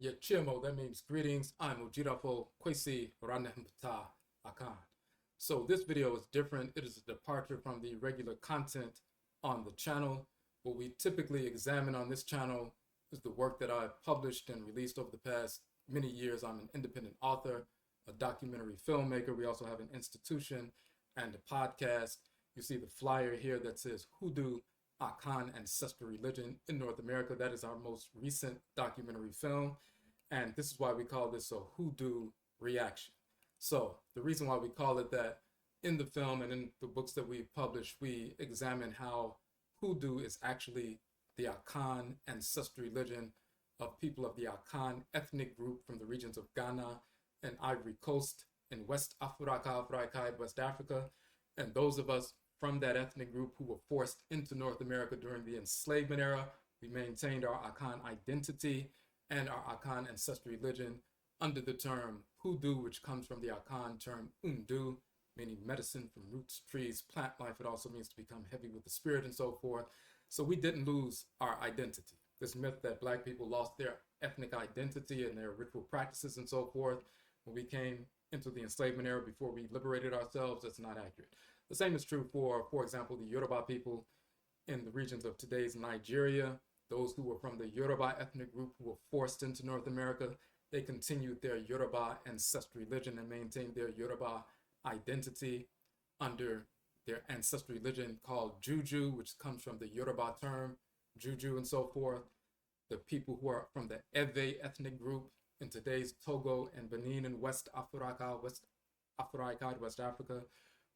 Yechimo, that means greetings. I'm Odwirafo Kwesi Ranempta Akan. So this video is different. It is a departure from the regular content on the channel. What we typically examine on this channel is the work that I've published and released over the past many years. I'm an independent author, a documentary filmmaker. We also have an institution and a podcast. You see the flyer here that says HOODOO Ancestral Religion in North America. That is our most recent documentary film. And this is why we call this a hoodoo reaction. So the reason why we call it that, in the film and in the books that we publish, we examine how hoodoo is actually the Akan ancestral religion of people of the Akan ethnic group from the regions of Ghana and Ivory Coast in West Africa, West Africa. And those of us from that ethnic group who were forced into North America during the enslavement era, we maintained our Akan identity and our Akan ancestral religion under the term hoodoo, which comes from the Akan term undu, meaning medicine from roots, trees, plant life. It also means to become heavy with the spirit and so forth. So we didn't lose our identity. This myth that Black people lost their ethnic identity and their ritual practices and so forth when we came into the enslavement era before we liberated ourselves, that's not accurate. The same is true for example, the Yoruba people in the regions of today's Nigeria. Those who were from the Yoruba ethnic group who were forced into North America, they continued their Yoruba ancestral religion and maintained their Yoruba identity under their ancestral religion called Juju, which comes from the Yoruba term Juju and so forth. The people who are from the Ewe ethnic group in today's Togo and Benin and West Africa, West Africa,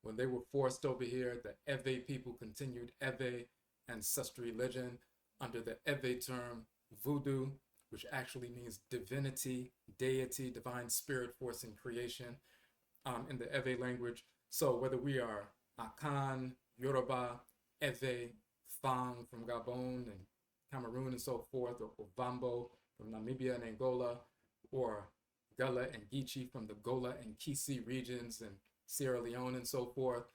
when they were forced over here, the Ewe people continued Ewe ancestral religion under the Ewe term voodoo, which actually means divinity, deity, divine spirit force in creation in the Ewe language. So whether we are Akan, Yoruba, Ewe, Fang from Gabon and Cameroon and so forth, or Ovambo from Namibia and Angola, or Gullah and Geechee from the Gola and Kisi regions and Sierra Leone and so forth,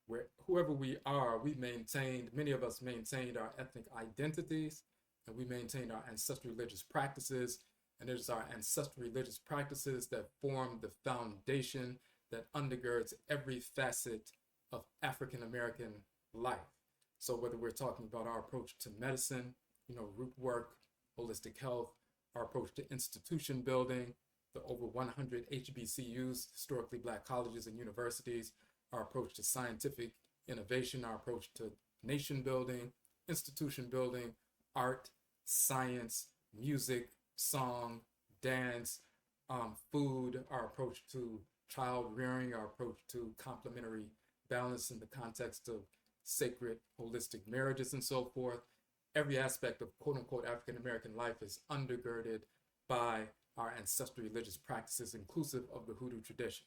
where whoever we are, many of us maintained our ethnic identities and we maintained our ancestral religious practices. And it is our ancestral religious practices that form the foundation that undergirds every facet of African American life. So whether we're talking about our approach to medicine, root work, holistic health, our approach to institution building, the over 100 HBCUs, historically Black colleges and universities, our approach to scientific innovation, our approach to nation building, institution building, art, science, music, song, dance, food, our approach to child rearing, our approach to complementary balance in the context of sacred, holistic marriages and so forth. Every aspect of quote unquote African American life is undergirded by our ancestral religious practices, inclusive of the hoodoo tradition.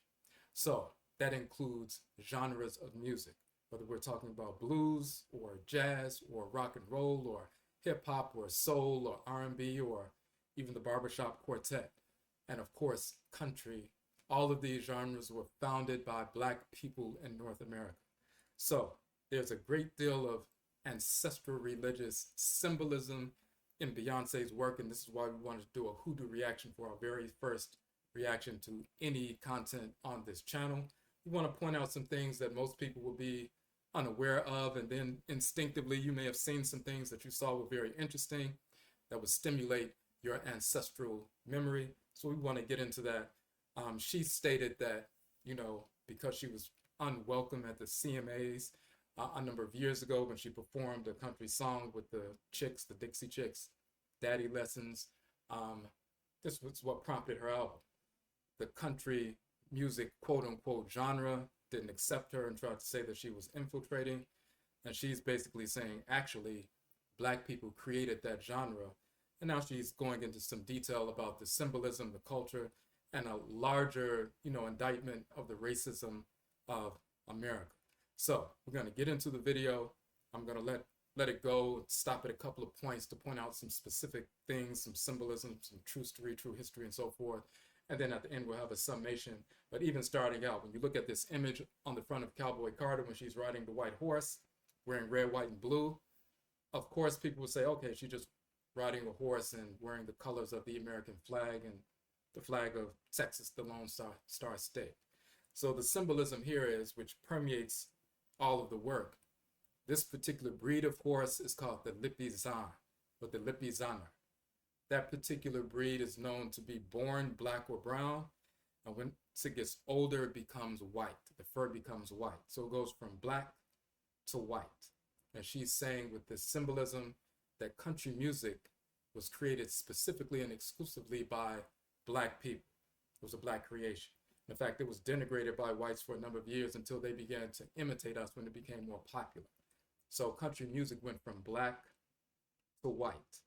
So that includes genres of music, whether we're talking about blues or jazz or rock and roll or hip hop or soul or R&B or even the barbershop quartet. And of course, country. All of these genres were founded by Black people in North America. So there's a great deal of ancestral religious symbolism in Beyonce's work, and this is why we wanted to do a hoodoo reaction for our very first reaction to any content on this channel. We want to point out some things that most people will be unaware of, and then instinctively you may have seen some things that you saw were very interesting that would stimulate your ancestral memory. So we want to get into that. She stated that, because she was unwelcome at the CMAs a number of years ago when she performed a country song with the Chicks, the Dixie Chicks, Daddy Lessons. This was what prompted her album. The country music, quote unquote, genre didn't accept her and tried to say that she was infiltrating. And she's basically saying, actually, Black people created that genre. And now she's going into some detail about the symbolism, the culture, and a larger, indictment of the racism of America. So we're going to get into the video. I'm going to let it go, stop at a couple of points to point out some specific things, some symbolism, some true story, true history, and so forth. And then at the end, we'll have a summation. But even starting out, when you look at this image on the front of Cowboy Carter when she's riding the white horse, wearing red, white, and blue, of course, people would say, okay, she just riding a horse and wearing the colors of the American flag and the flag of Texas, the Lone Star State. So the symbolism here is, which permeates all of the work. This particular breed of horse is called the Levii or the Levii. That particular breed is known to be born black or brown, and when it gets older, it becomes white. The fur becomes white. So it goes from black to white. And she's saying with this symbolism that country music was created specifically and exclusively by black people. It was a black creation. In fact, it was denigrated by whites for a number of years until they began to imitate us when it became more popular. So country music went from black to white.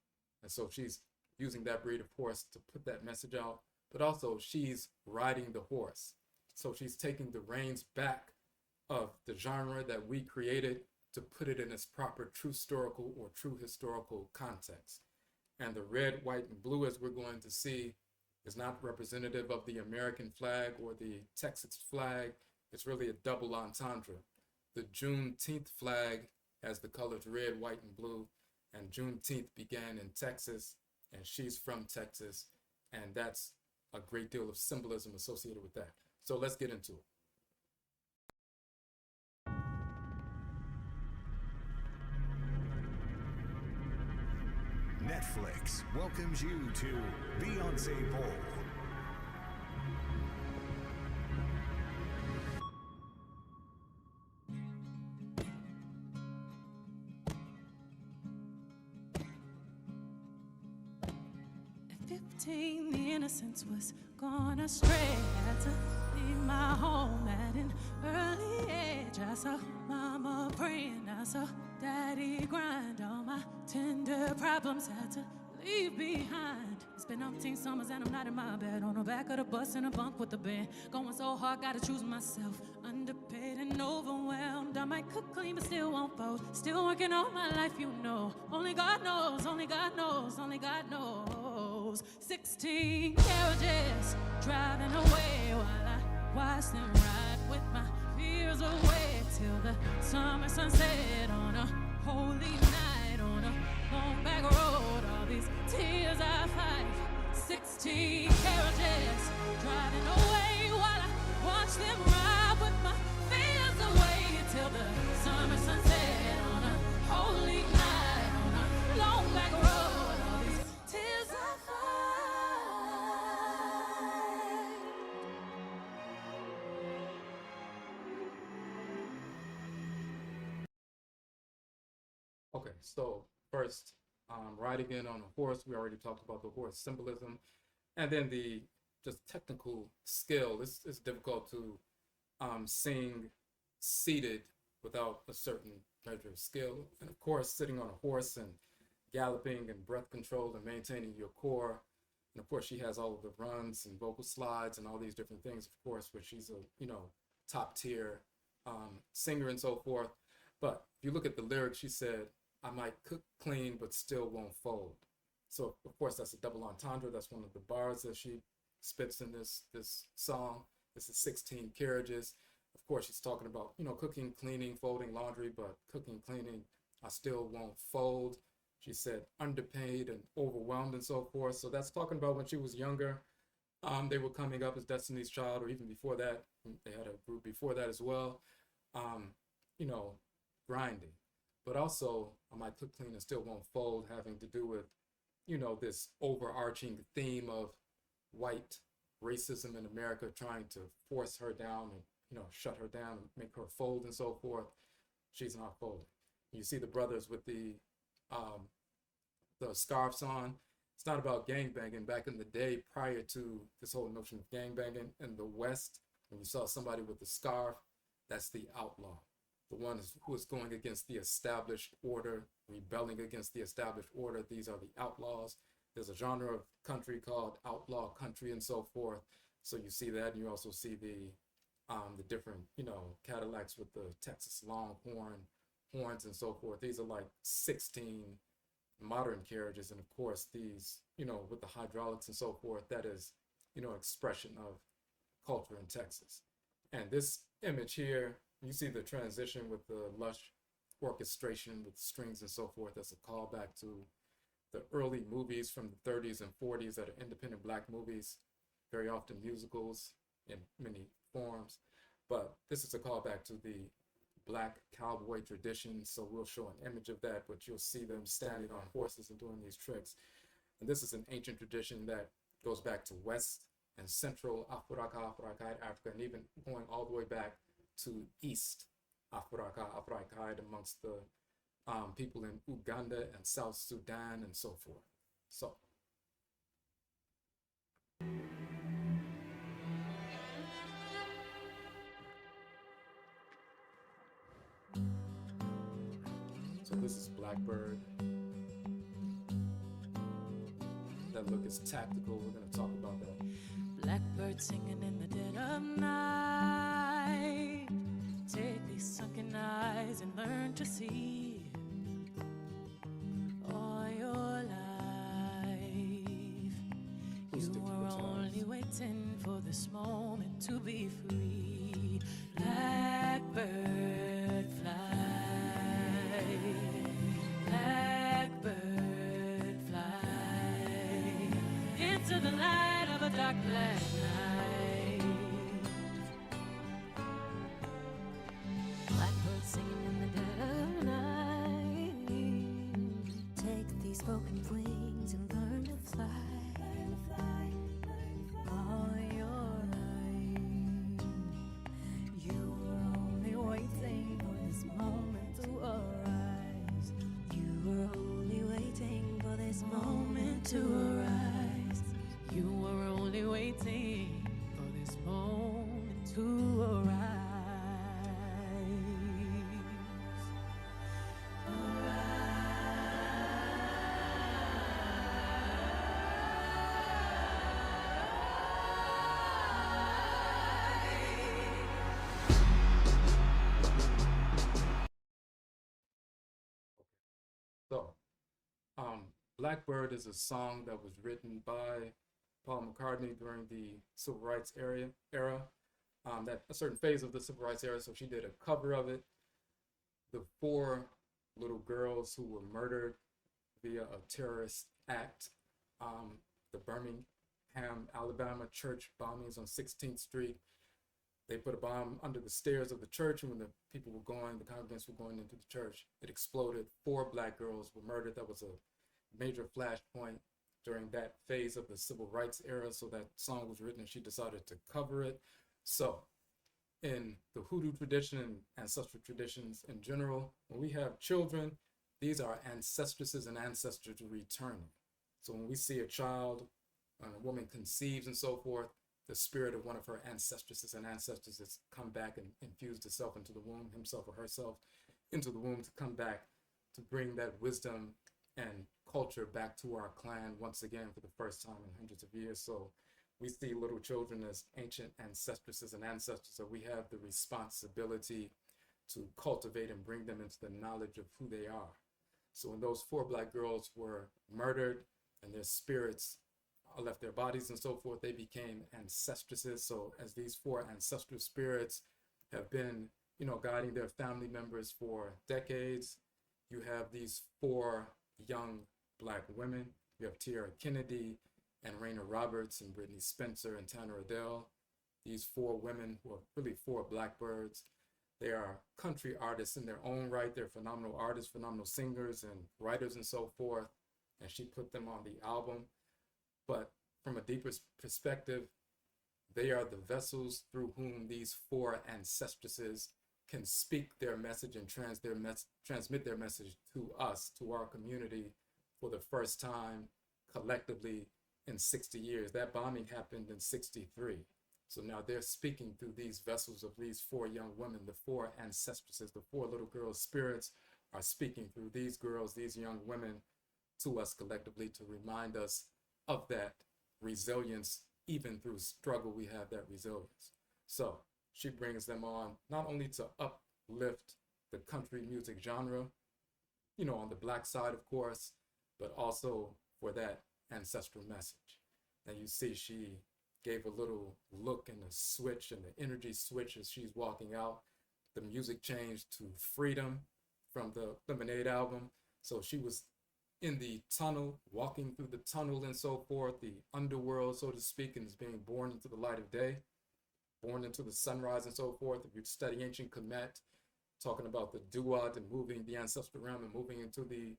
And so she's using that breed of horse to put that message out, but also she's riding the horse. So she's taking the reins back of the genre that we created to put it in its proper true historical context. And the red, white, and blue, as we're going to see, is not representative of the American flag or the Texas flag. It's really a double entendre. The Juneteenth flag has the colors red, white, and blue, and Juneteenth began in Texas, and she's from Texas, and that's a great deal of symbolism associated with that. So let's get into it. Netflix welcomes you to Beyonce Bowl. At 15, the innocence was gone astray. Had to leave my home at an early age. I saw mama praying, I saw daddy grind. All my tender problems had to leave behind. It's been umpteen summers and I'm not in my bed, on the back of the bus in a bunk with the band. Going so hard, gotta choose myself. Underpaid and overwhelmed. I might cook clean but still won't fold. Still working all my life, you know. Only God knows, only God knows, only God knows. 16 carriages driving away while I watch them ride with my fears away till the summer sunset on a holy night on a long back road. All these tears I fight. 16 carriages driving away while I watch them ride with my fears away till the summer sunset on a holy night on a long back road. All these tears I fight. Okay, so first, riding in on a horse. We already talked about the horse symbolism, and then the just technical skill. It's difficult to sing seated without a certain measure of skill, and of course, sitting on a horse and galloping and breath control and maintaining your core. And of course, she has all of the runs and vocal slides and all these different things, of course, where she's a top tier singer and so forth. But if you look at the lyrics, she said, I might cook clean, but still won't fold. So of course, that's a double entendre. That's one of the bars that she spits in this song. This is 16 carriages. Of course, she's talking about, cooking, cleaning, folding laundry, but cooking, cleaning, I still won't fold. She said underpaid and overwhelmed and so forth. So that's talking about when she was younger. They were coming up as Destiny's Child, or even before that. They had a group before that as well. Grinding. But also, I might cook clean and still won't fold, having to do with, this overarching theme of white racism in America trying to force her down and, shut her down and make her fold and so forth. She's not folding. You see the brothers with the scarves on. It's not about gangbanging. Back in the day, prior to this whole notion of gangbanging in the West, when you saw somebody with a scarf, that's the outlaw. The one who is going against the established order, rebelling against the established order. These are the outlaws. There's a genre of country called outlaw country and so forth. So you see that, and you also see the different, Cadillacs with the Texas Longhorn horns and so forth. These are like 16 modern carriages, and of course these, with the hydraulics and so forth, that is, expression of culture in Texas. And this image here, you see the transition with the lush orchestration with strings and so forth. That's a callback to the early movies from the 30s and 40s that are independent black movies, very often musicals in many forms. But this is a callback to the black cowboy tradition. So we'll show an image of that, but you'll see them standing on horses and doing these tricks. And this is an ancient tradition that goes back to West and Central Africa, and even going all the way back to East Africa, amongst the people in Uganda and South Sudan and so forth. So this is Blackbiird. That look is tactical. We're going to talk about that. Blackbird singing in the dead of night. Take these sunken eyes and learn to see. All your life, you were only waiting for this moment to be free. Blackbird fly, blackbird fly into the light of a dark black night. Blackbird singing in the dead of night. Take these broken wings and learn to fly. All your life, you were only waiting for this moment to arise. You were only waiting for this moment to arise. You were only waiting for this moment to arise. So, Blackbird is a song that was written by Paul McCartney during the Civil Rights era, that a certain phase of the Civil Rights era. So she did a cover of it. The 4 little girls who were murdered via a terrorist act, the Birmingham, Alabama church bombings on 16th Street. They put a bomb under the stairs of the church, and when the people were going, the congregants were going into the church, it exploded. 4 black girls were murdered. That was a major flashpoint during that phase of the Civil Rights era. So that song was written and she decided to cover it. So in the hoodoo tradition and ancestral traditions in general, when we have children, these are ancestresses and ancestors returning. So when we see a child, a woman conceives and so forth, the spirit of one of her ancestresses and ancestors has come back and infused itself into the womb, himself or herself into the womb, to come back to bring that wisdom and culture back to our clan once again for the first time in hundreds of years. So we see little children as ancient ancestresses and ancestors, so we have the responsibility to cultivate and bring them into the knowledge of who they are. So when those 4 black girls were murdered and their spirits left their bodies and so forth, they became ancestresses. So as these 4 ancestral spirits have been, guiding their family members for decades, you have these 4 young black women. You have Tierra Kennedy and Raina Roberts and Brittany Spencer and Tanner Adele. These 4 women who are really 4 Blackbirds. They are country artists in their own right. They're phenomenal artists, phenomenal singers and writers and so forth. And she put them on the album. But from a deeper perspective, they are the vessels through whom these 4 ancestresses can speak their message and transmit their message to us, to our community, for the first time collectively in 60 years. That bombing happened in 63. So now they're speaking through these vessels of these 4 young women, the 4 ancestresses, the 4 little girls' spirits are speaking through these girls, these young women, to us collectively to remind us of that resilience. Even through struggle, we have that resilience. So she brings them on not only to uplift the country music genre, on the black side, of course, but also for that ancestral message. And you see she gave a little look and a switch and the energy switch as she's walking out. The music changed to Freedom from the Lemonade album. So she was in the tunnel, walking through the tunnel and so forth, the underworld, so to speak, and is being born into the light of day, born into the sunrise and so forth. If you study ancient Kemet, talking about the duat and moving the ancestral realm and moving into the,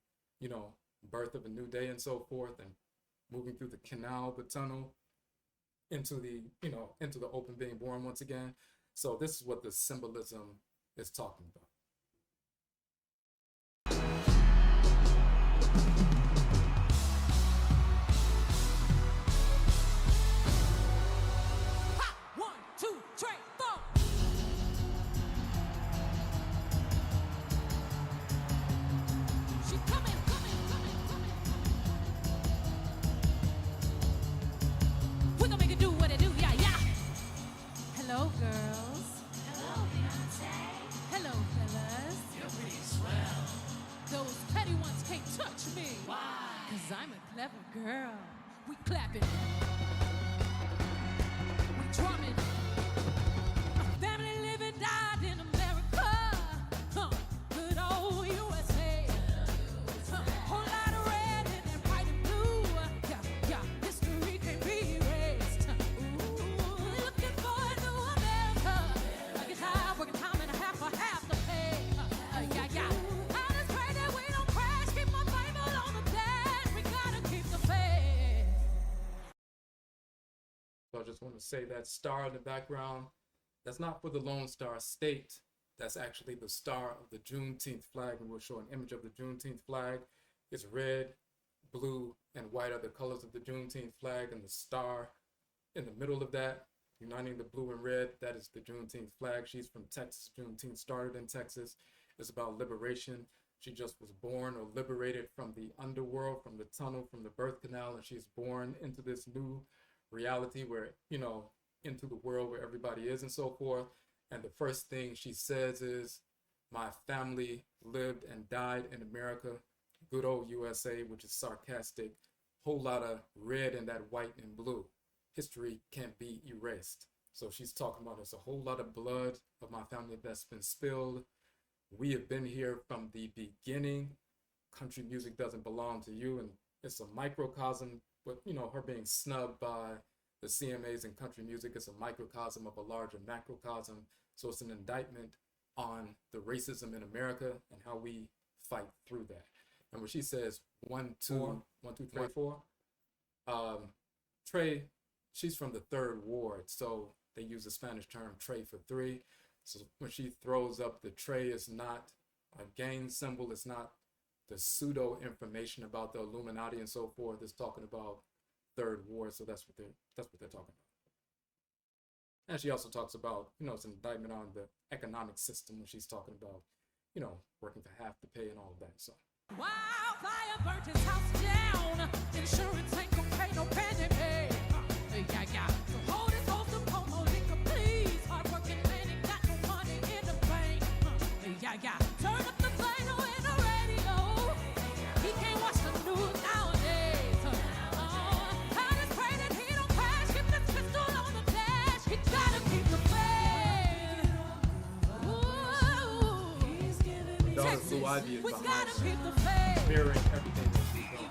birth of a new day and so forth, and moving through the canal, the tunnel, into the, into the open, being born once again. So this is what the symbolism is talking about. Hello, girls. Hello, Beyonce. Hello, fellas. You're pretty swell. Those petty ones can't touch me. Why? 'Cause I'm a clever girl. We clapping. We drumming. My family living died in America. Good old USA. Whole lot of red and then white and blue. Yeah, history can't be erased. Looking for a new America. Get high, working time and a half for half the pay. Yeah. I just pray that we don't crash. Keep my Bible on the dash. We gotta keep the faith. So I just want to say that star in the background, that's not for the Lone Star State. That's actually the star of the Juneteenth flag, and we'll show an image of the Juneteenth flag. It's red, blue, and white are the colors of the Juneteenth flag, and the star in the middle of that, uniting the blue and red, that is the Juneteenth flag. She's from Texas. Juneteenth started in Texas. It's about liberation. She just was born or liberated from the underworld, from the tunnel, from the birth canal, and she's born into this new reality where, into the world where everybody is and so forth. And the first thing she says is, my family lived and died in America, good old USA, which is sarcastic. Whole lot of red in that white and blue. History can't be erased. So she's talking about there's a whole lot of blood of my family that's been spilled. We have been here from the beginning. Country music doesn't belong to you. And it's a microcosm, but her being snubbed by the CMAs in country music is a microcosm of a larger macrocosm. So it's an indictment on the racism in America and how we fight through that. And when she says 1, 2, 1, 2, 3, 4, Trey, she's from the 3rd ward, so they use the Spanish term Trey for 3. So when she throws up the Trey, it's not a gang symbol, it's not the pseudo information about the Illuminati and so forth. It's talking about 3rd ward, so that's what they're talking about. And she also talks about, it's an indictment on the economic system when she's talking about, working for half the pay and all of that. So wildfire burnt his house down. Insurance ain't gonna pay no penny pay. Yeah. So hold his hopes to Pomo liquor, please. Hardworking man ain't got no money in the bank. Yeah. Turn up the flame in the radio. He can't watch the news nowadays. I just pray that he don't crash. Keep the pistol on the dash. He gotta keep the faith. Ooh. Daughter Blue Ivy is We behind gotta her, keep the faith. mirroring everything that she's doing.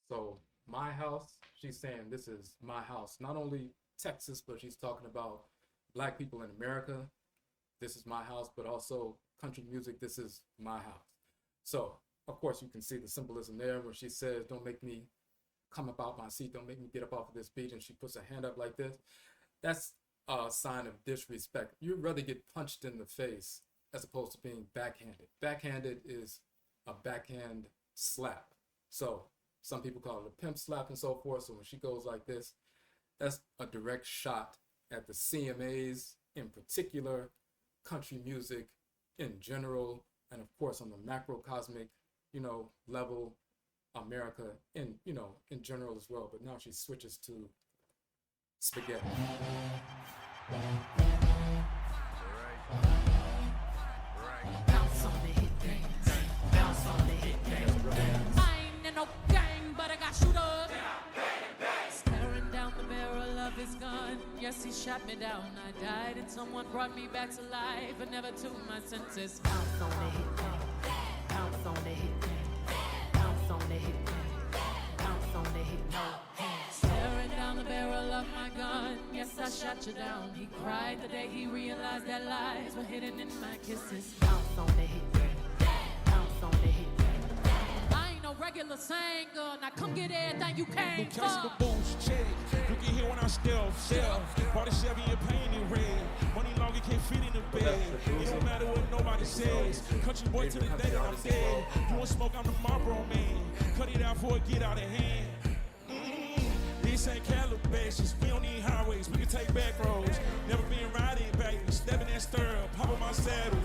So my house, she's saying this is my house. Not only Texas, but she's talking about Black people in America. This is my house, but also country music. This is my house. So of course you can see the symbolism there when she says, don't make me come up out my seat. Don't make me get up off of this beat. And she puts her hand up like this. That's a sign of disrespect. You'd rather get punched in the face as opposed to being backhanded. Backhanded is a backhand slap. So some people call it a pimp slap and so forth. So when she goes like this, that's a direct shot at the CMAs in particular, country music in general, and of course on the macrocosmic, level, America in, in general as well. But now she switches to Spaghettii. Bounce on the hit dance. Bounce on the hit dance. I ain't in no gang, but I got shooters. Staring down the barrel of his gun. Yes, he shot me down. I died, and someone brought me back to life, but never to my senses. Bounce on the hit dance. Bounce on the hit dance. Bounce on the hit dance. Bounce on the hit dance. Staring down the barrel of my gun. Yes, I shot you down. He cried the day he realized that lies were hidden in my kisses. Bounce on the hit dance. Bounce on the hit dance. I ain't no regular singer. Now come get everything you came for. Catch the boost, check. You can hear when I stealth. Bought a Chevy and painted red. Money long, it can't fit in the bed. It don't matter what nobody says. Country boy to the day that I'm dead. You want smoke, I'm the Marlboro man. Cut it out before it get out of hand. This ain't Calabasas, we don't need highways, we can take back roads. Never been riding, baby, stepping that stirrup, pop on my saddle,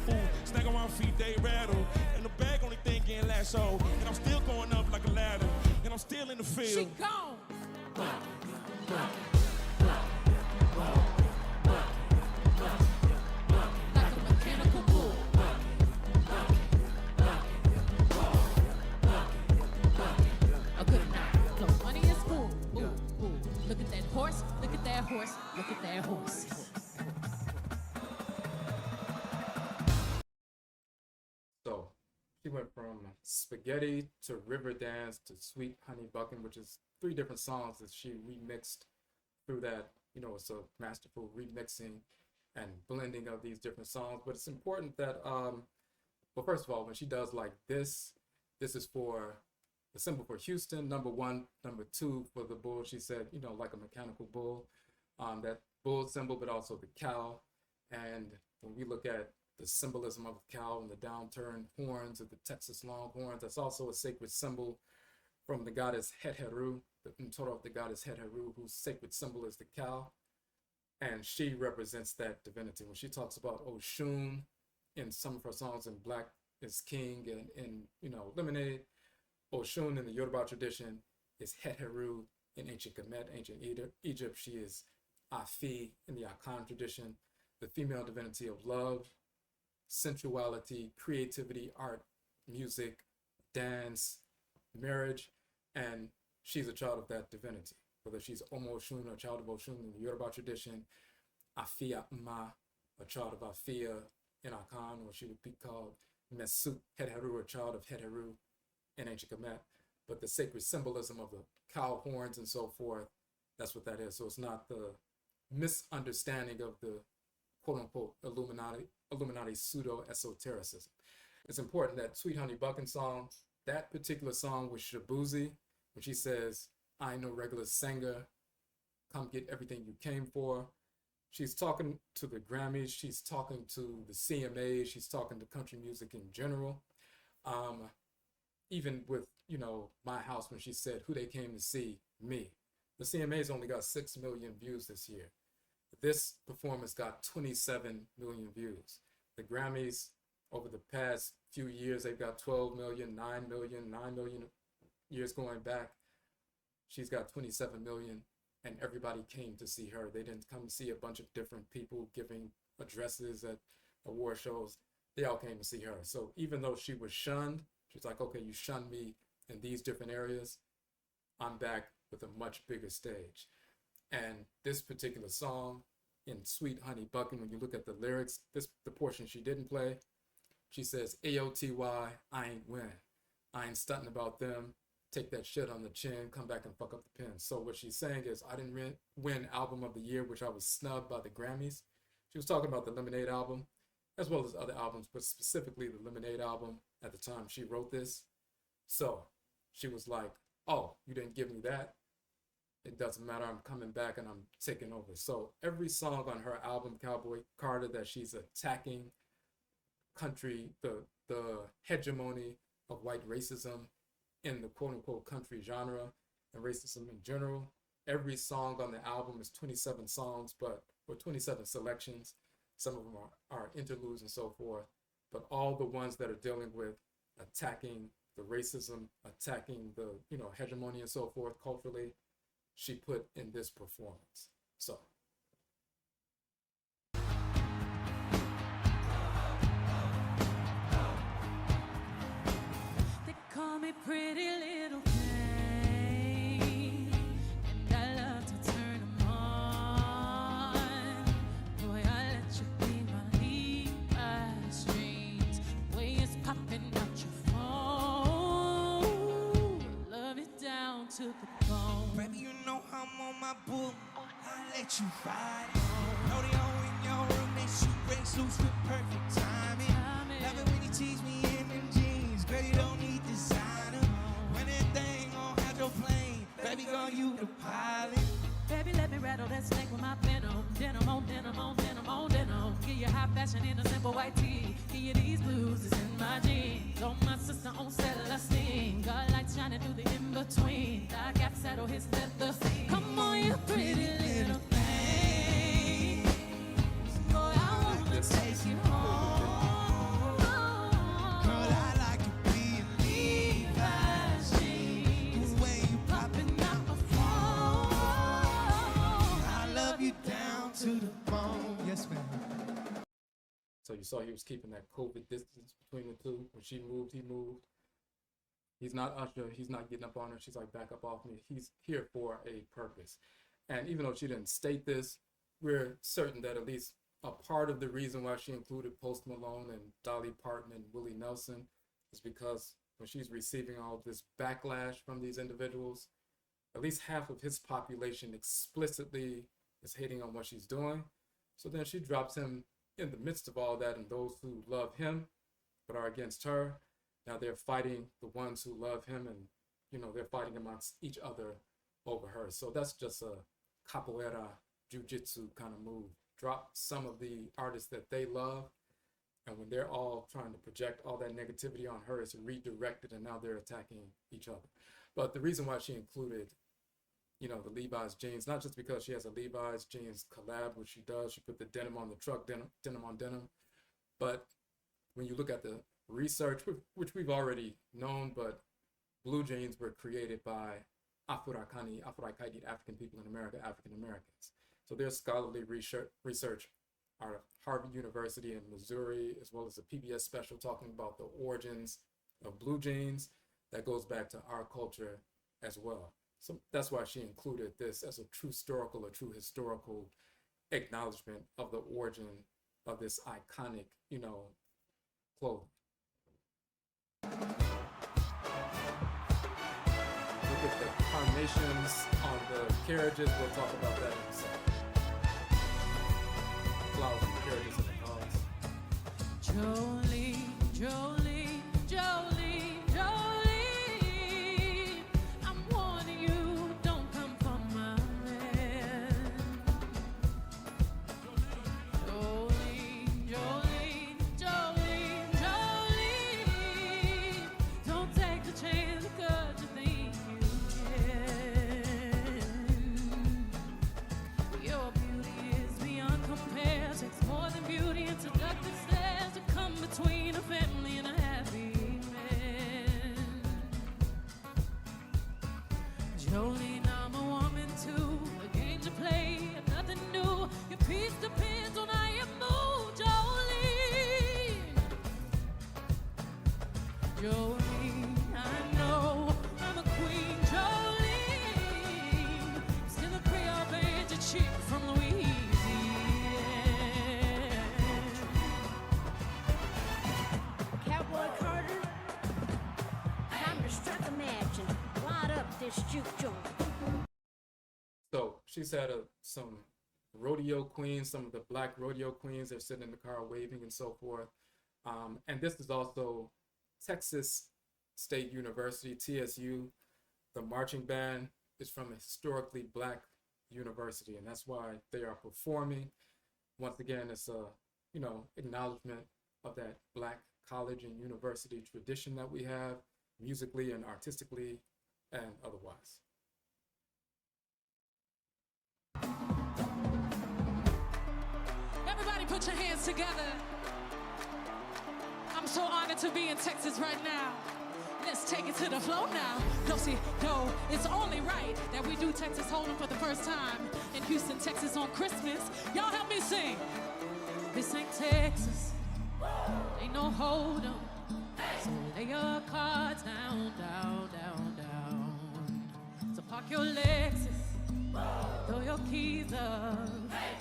snag on my feet, they rattle. And the bag only thing getting lassoed. And I'm still going up like a ladder, and I'm still in the field. She gone. Like a mechanical bull. A good night. No money is cool. Ooh, ooh. Look at that horse. Look at that horse. Look at that horse. So she went from Spaghettii to Riiverdance to Sweet Honey Buckiin, which is 3 different songs that she remixed through that. It's a masterful remixing and blending of these different songs. But it's important that, well, first of all, when she does like this is for the symbol for Houston, number 1, number 2 for the bull. She said, like a mechanical bull, that bull symbol, but also the cow. And when we look at the symbolism of the cow and the downturned horns of the Texas Longhorns, that's also a sacred symbol from the goddess Heteru, in total of the goddess Heteru, whose sacred symbol is the cow. And she represents that divinity. When she talks about Oshun in some of her songs in Black is King and in, Lemonade, Oshun in the Yoruba tradition is Heteru in ancient Kemet, ancient Egypt. She is Afi in the Akan tradition, the female divinity of love, sensuality, creativity, art, music, dance, marriage, and she's a child of that divinity. Whether she's Omo Oshun or a child of Oshun in the Yoruba tradition, Afia Ma, a child of Afia in Akan, or she would be called Mesut Heteru, a child of Heteru in ancient Kemet. But the sacred symbolism of the cow horns and so forth, that's what that is. So it's not the misunderstanding of the quote-unquote Illuminati pseudo-esotericism. It's important that Sweet Honey Buckiin song, that particular song with Shabuzi, when she says, I ain't no regular singer, come get everything you came for. She's talking to the Grammys, she's talking to the CMAs, she's talking to country music in general. Even with, My House, when she said who they came to see, me. The CMAs only got 6 million views this year. This performance got 27 million views. The Grammys, over the past few years, they've got 12 million, 9 million years going back. She's got 27 million, and everybody came to see her. They didn't come to see a bunch of different people giving addresses at award shows. They all came to see her. So even though she was shunned, she's like, okay, you shunned me in these different areas. I'm back with a much bigger stage. And this particular song in Sweet Honey Buckiin, when you look at the lyrics, the portion she didn't play, she says, AOTY, I ain't win. I ain't stunting about them. Take that shit on the chin, come back and fuck up the pen. So what she's saying is, I didn't win Album of the Year, which I was snubbed by the Grammys. She was talking about the Lemonade album, as well as other albums, but specifically the Lemonade album at the time she wrote this. So she was like, oh, you didn't give me that? It doesn't matter, I'm coming back and I'm taking over. So every song on her album, Cowboy Carter, that she's attacking country, the hegemony of white racism in the quote-unquote country genre and racism in general. Every song on the album is 27 songs, or 27 selections. Some of them are interludes and so forth, but all the ones that are dealing with attacking the racism, attacking the, hegemony and so forth culturally, she put in this performance. So. They call me pretty little thing, and I love to turn them on. Boy, I let you be my Levi's jeans. Way it's popping out your phone. Love it down to the bone. Baby, you know I'm on my bull. I'll let you ride on. Know they all in your room, they shoot breaks loose with perfect timing. Love it when you tease me in them jeans. Girl, you don't need designer. When that thing on hydroplane, baby girl, you the pilot. Baby, let me rattle that snake with my venom. Denim on denim on denim on denim. Give you high fashion in a simple white tee. Give you these blues, it's in my jeans. On my sister on Celestine. God lights shining through the in-between. I got saddle his leather. Come on, you pretty little thing. Boy, I wanna take you home. Girl, I like to be in Levi's jeans. The way you popping out my phone. I love you down to the bone. Yes, ma'am. So you saw he was keeping that COVID distance between the two. When she moved, he moved. He's not Usher. He's not getting up on her. She's like, back up off me. He's here for a purpose. And even though she didn't state this, we're certain that at least a part of the reason why she included Post Malone and Dolly Parton and Willie Nelson is because when she's receiving all this backlash from these individuals, at least half of his population explicitly is hating on what she's doing. So then she drops him in the midst of all that, and those who love him but are against her, now they're fighting the ones who love him, and they're fighting amongst each other over her. So that's just a capoeira jiu-jitsu kind of move. Drop some of the artists that they love, and when they're all trying to project all that negativity on her, it's redirected, and now they're attacking each other. But the reason why she included the Levi's jeans, not just because she has a Levi's jeans collab, which she does, she put the denim on the truck, denim on denim, but when you look at the research, which we've already known, but blue jeans were created by African people in America, African Americans. So there's scholarly research out of Harvard University in Missouri, as well as a PBS special talking about the origins of blue jeans that goes back to our culture as well. So that's why she included this as a true historical acknowledgement of the origin of this iconic, clothing. Look at the carnations on the carriages. We'll talk about that in a second. Flowers on the carriages and the cars. Jolene, Jolene, Jolene, Jolene. I'm warning you, don't come for my man. Jolene, Jolene, Jolene, Jolene. Don't take the chance because you think you can. Your beauty is beyond compare. Takes more than beauty and seductive stares to come between a family and a happy man. Jolene, I'm a woman too. The games you play are nothing new. Your peace depends on how you move, Jolene. Jolene, I know I'm a queen, Jolene. Still a Creole banjo chick from Louisiana. Cowboy Carter, time to strike a match and light up this juke joint. So she's had some rodeo queens, some of the black rodeo queens. They're sitting in the car waving and so forth. And this is also Texas State University, TSU. The marching band is from a historically black university, and that's why they are performing. Once again, it's a acknowledgement of that black college and university tradition that we have. musically and artistically and otherwise. Everybody put your hands together. I'm so honored to be in Texas right now. Let's take it to the floor now. No, it's only right that we do Texas Hold'em for the first time in Houston, Texas on Christmas. Y'all help me sing. This ain't Texas, ain't no Hold'em. So lay your cards down, down, down, down. So park your Lexus, throw your keys up,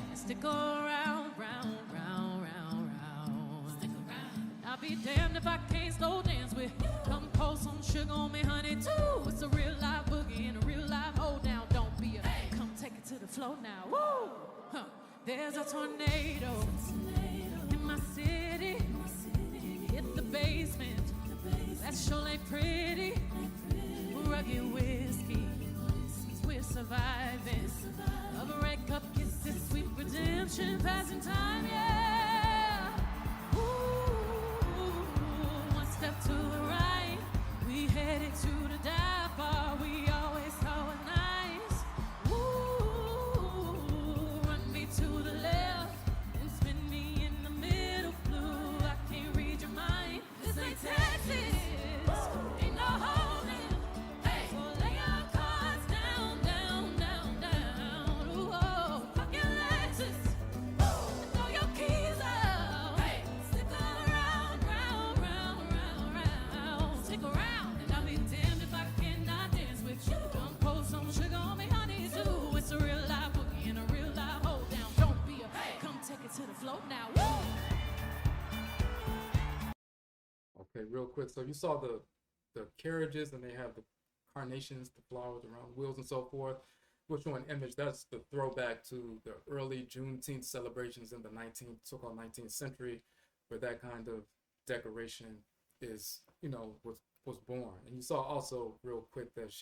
and stick around, round, round, round, round. Stick around. I'll be damned if I can't slow dance with. Come pour some sugar on me, honey, too. It's a real live boogie and a real live hold down. Don't be a come take it to the floor now. Woo! Huh. There's a tornado in my city. Hit the basement. That sure ain't pretty. Rugged whiskey. We're surviving. Of a red cup kisses, sweet redemption, passing time, yeah. Ooh, one step to the right. We headed to the dive bar. We always saw it nice. Ooh, run me to the left and spin me in the middle blue. I can't read your mind. This ain't Texas. Ain't no holding. So lay your cards down, down, down, down. Ooh, oh, fuck your Lexus. Throw your keys out. Stick around, round, round, round, round. Stick around, and I'll be damned if I cannot dance with you. Come pour some sugar on me, honey, too. It's a real live boogie and a real live hold down. Don't be a come take it to the float now. Woo! Okay, real quick. So you saw the carriages, and they have the carnations, the flowers around the wheels and so forth. We'll show an image. That's the throwback to the early Juneteenth celebrations in the so-called 19th century, where that kind of decoration is, was born. And you saw also real quick that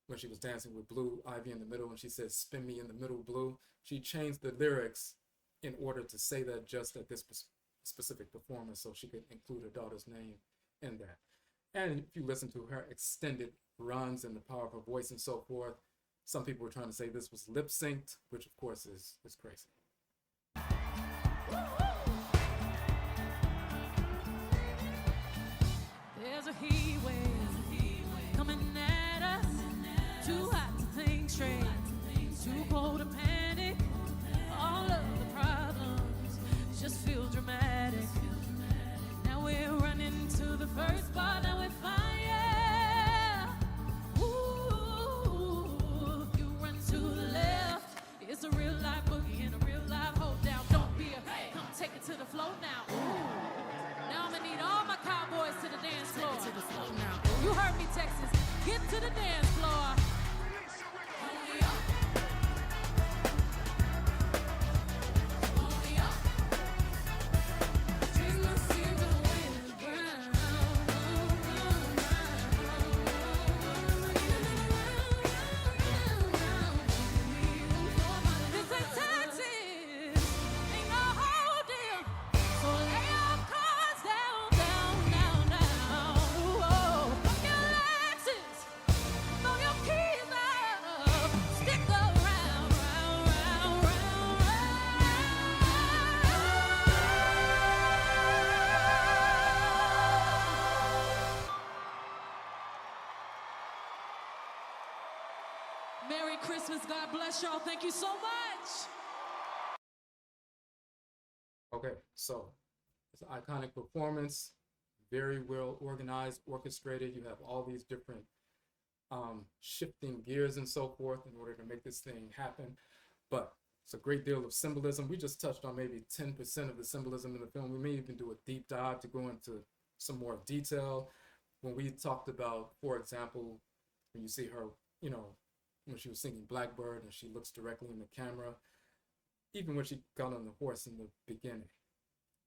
when she was dancing with Blue Ivy in the middle, and she said, "Spin me in the middle, Blue," she changed the lyrics in order to say that just at this specific performance, so she could include her daughter's name in that. And if you listen to her extended runs and the power of her voice and so forth, some people were trying to say this was lip synced, which of course is crazy. There's a heat wave coming at us. Too hot to think straight, too cold to panic. All of the problems just feel dramatic. Now we're running to the first part, now we're fine, yeah. Ooh, you run to the left. It's a real live boogie and a real live hold down. Don't be a come take it to the floor now. Ooh. Now I'm gonna need all my cowboys to the dance floor. Take it to the floor now. You heard me, Texas. Get to the dance floor. Merry Christmas. God bless y'all. Thank you so much. Okay, so it's an iconic performance, very well organized, orchestrated. You have all these different shifting gears and so forth in order to make this thing happen. But it's a great deal of symbolism. We just touched on maybe 10% of the symbolism in the film. We may even do a deep dive to go into some more detail. When we talked about, for example, when you see her, when she was singing Blackbiird and she looks directly in the camera, even when she got on the horse in the beginning.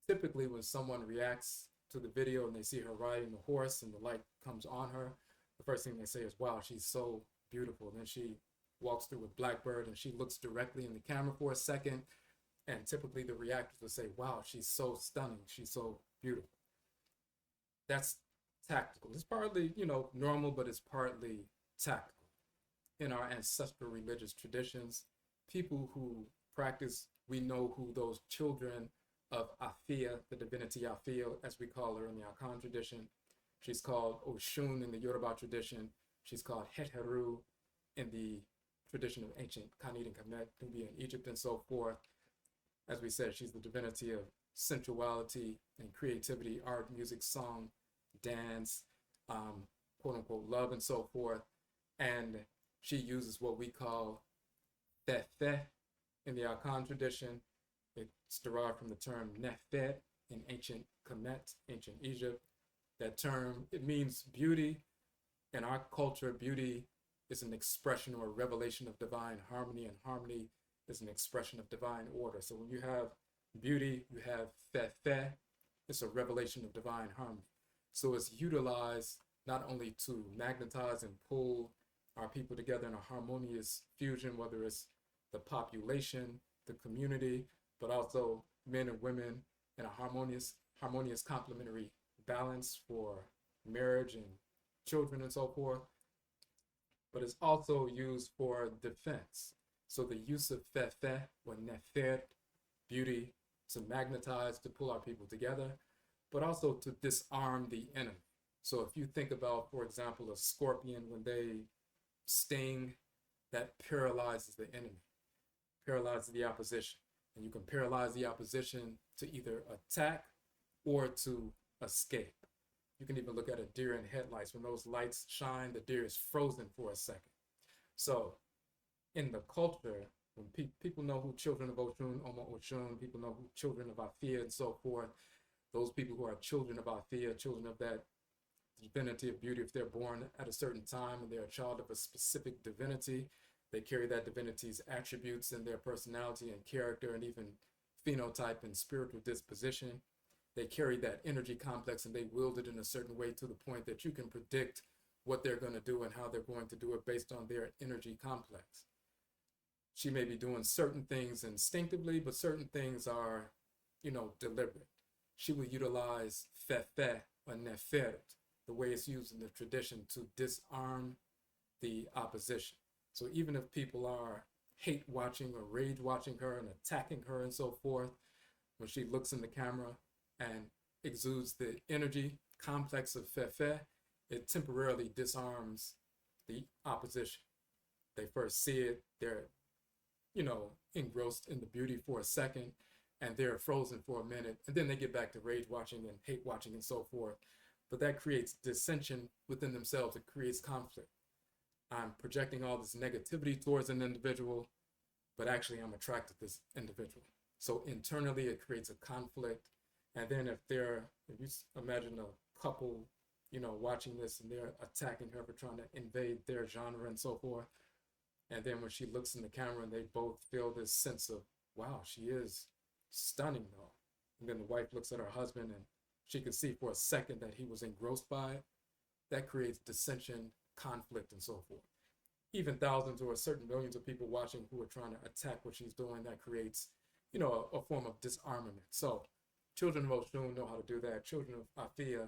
Typically when someone reacts to the video and they see her riding the horse and the light comes on her, the first thing they say is, wow, she's so beautiful. And then she walks through with Blackbiird and she looks directly in the camera for a second, and typically the reactors will say, wow, she's so stunning, she's so beautiful. That's tactical. It's partly, normal, but it's partly tactical. In our ancestral religious traditions, people who practice, we know who those children of Afia, the divinity Afia, as we call her in the Akan tradition. She's called Oshun in the Yoruba tradition. She's called Heteru in the tradition of ancient Khanid and Kemet, Nubia in Egypt, and so forth. As we said, she's the divinity of sensuality and creativity, art, music, song, dance, quote unquote, love, and so forth. And she uses what we call Fefe in the Akan tradition. It's derived from the term Nefet in ancient Kemet, ancient Egypt. That term, it means beauty. In our culture, beauty is an expression or a revelation of divine harmony, and harmony is an expression of divine order. So when you have beauty, you have Fefe, it's a revelation of divine harmony. So it's utilized not only to magnetize and pull our people together in a harmonious fusion, whether it's the population, the community, but also men and women in a harmonious complementary balance for marriage and children and so forth. But it's also used for defense. So the use of Fefe or Nefet, beauty, to magnetize, to pull our people together, but also to disarm the enemy. So if you think about, for example, a scorpion, when they sting, that paralyzes the enemy, paralyzes the opposition. And you can paralyze the opposition to either attack or to escape. You can even look at a deer in headlights. When those lights shine, the deer is frozen for a second. So in the culture, when people know who children of Oshun, Oma Oshun, people know who children of Afia and so forth, those people who are children of Afia, children of that divinity of beauty, if they're born at a certain time and they're a child of a specific divinity, they carry that divinity's attributes in their personality and character and even phenotype and spiritual disposition. They carry that energy complex and they wield it in a certain way to the point that you can predict what they're going to do and how they're going to do it based on their energy complex. She may be doing certain things instinctively, but certain things are, deliberate. She will utilize Fefe or Nefert, the way it's used in the tradition, to disarm the opposition. So even if people are hate watching or rage watching her and attacking her and so forth, when she looks in the camera and exudes the energy complex of Fefe, it temporarily disarms the opposition. They first see it, they're, engrossed in the beauty for a second, and they're frozen for a minute, and then they get back to rage watching and hate watching and so forth. But that creates dissension within themselves. It creates conflict. I'm projecting all this negativity towards an individual, but actually I'm attracted to this individual. So internally it creates a conflict. And then if you imagine a couple, watching this and they're attacking her for trying to invade their genre and so forth. And then when she looks in the camera and they both feel this sense of, wow, she is stunning though. And then the wife looks at her husband and she can see for a second that he was engrossed by it. That creates dissension, conflict, and so forth. Even thousands or certain millions of people watching who are trying to attack what she's doing, that creates, a form of disarmament. So children of Oshun know how to do that. Children of Afia,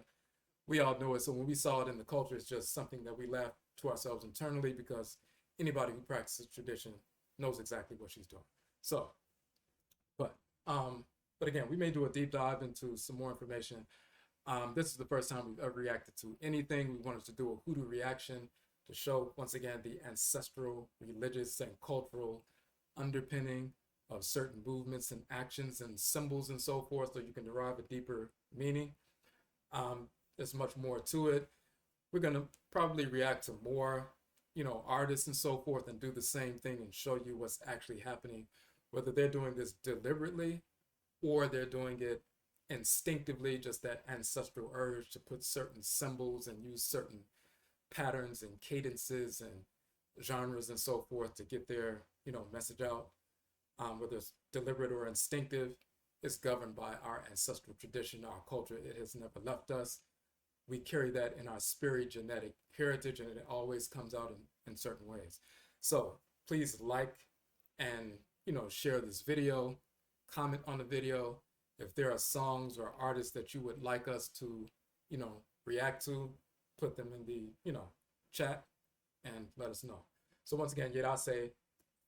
we all know it. So when we saw it in the culture, it's just something that we laugh to ourselves internally, because anybody who practices tradition knows exactly what she's doing. So, but again, we may do a deep dive into some more information. This is the first time we've ever reacted to anything. We wanted to do a hoodoo reaction to show, once again, the ancestral, religious, and cultural underpinning of certain movements and actions and symbols and so forth, so you can derive a deeper meaning. There's much more to it. We're going to probably react to more, artists and so forth, and do the same thing and show you what's actually happening, whether they're doing this deliberately or they're doing it instinctively, just that ancestral urge to put certain symbols and use certain patterns and cadences and genres and so forth to get their, message out. Whether it's deliberate or instinctive, it's governed by our ancestral tradition, our culture. It has never left us. We carry that in our spirit genetic heritage, and it always comes out in certain ways. So please like and, share this video, comment on the video. If there are songs or artists that you would like us to, react to, put them in the, you know, chat and let us know. So once again, Yerase,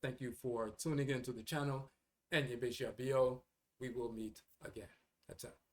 thank you for tuning into the channel. And Yebeshia Bio, we will meat again. That's it.